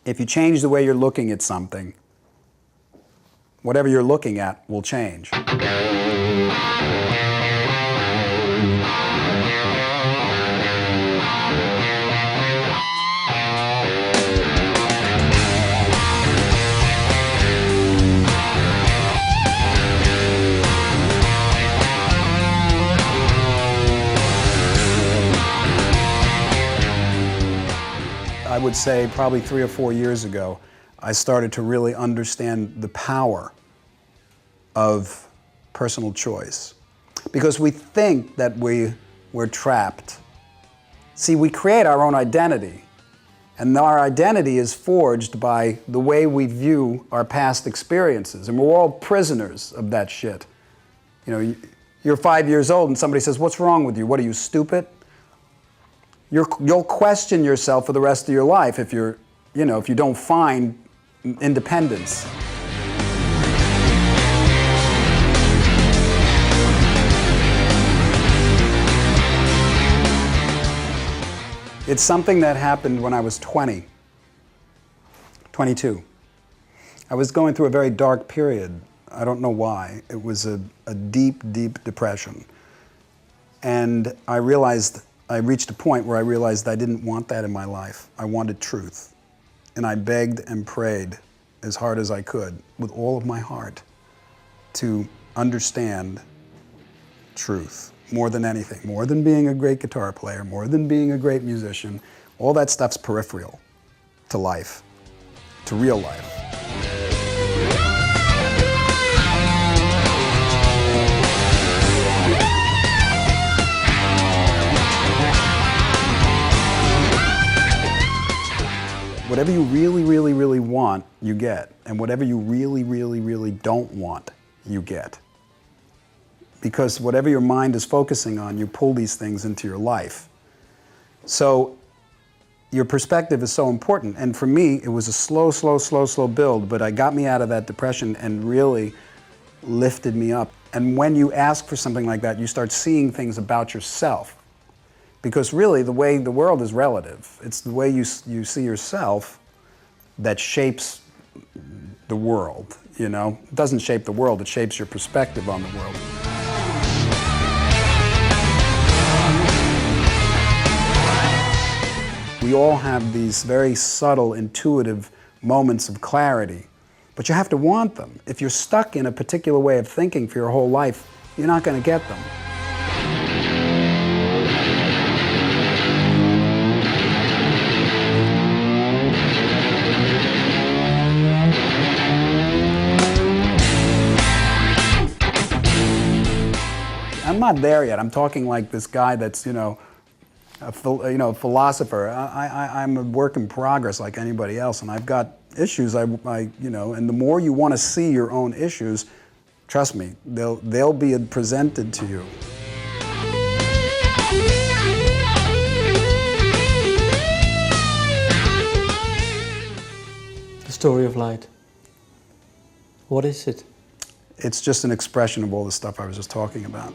If you change the way you're looking at something, whatever you're looking at will change. I would say probably 3 or 4 years ago, I started to really understand the power of personal choice. Because we think that we're trapped. See, we create our own identity, and our identity is forged by the way we view our past experiences, and we're all prisoners of that shit. You know, you're 5 years old and somebody says, "What's wrong with you? What, are you stupid?" You'll question yourself for the rest of your life if if you don't find independence. It's something that happened when I was 22. I was going through a very dark period. I don't know why. It was a deep, deep depression. And I reached a point where I realized I didn't want that in my life. I wanted truth. And I begged and prayed as hard as I could, with all of my heart, to understand truth more than anything, more than being a great guitar player, more than being a great musician. All that stuff's peripheral to life, to real life. Whatever you really, really, really want, you get. And whatever you really, really, really don't want, you get. Because whatever your mind is focusing on, you pull these things into your life. So your perspective is so important. And for me, it was a slow build, but it got me out of that depression and really lifted me up. And when you ask for something like that, you start seeing things about yourself. Because really, the way the world is relative. It's the way you see yourself that shapes the world, you know? It doesn't shape the world, it shapes your perspective on the world. We all have these very subtle, intuitive moments of clarity, but you have to want them. If you're stuck in a particular way of thinking for your whole life, you're not going to get them. I'm not there yet. I'm talking like this guy that's, a philosopher. I'm a work in progress like anybody else, and I've got issues. And the more you want to see your own issues, trust me, they'll be presented to you. The story of light. What is it? It's just an expression of all the stuff I was just talking about.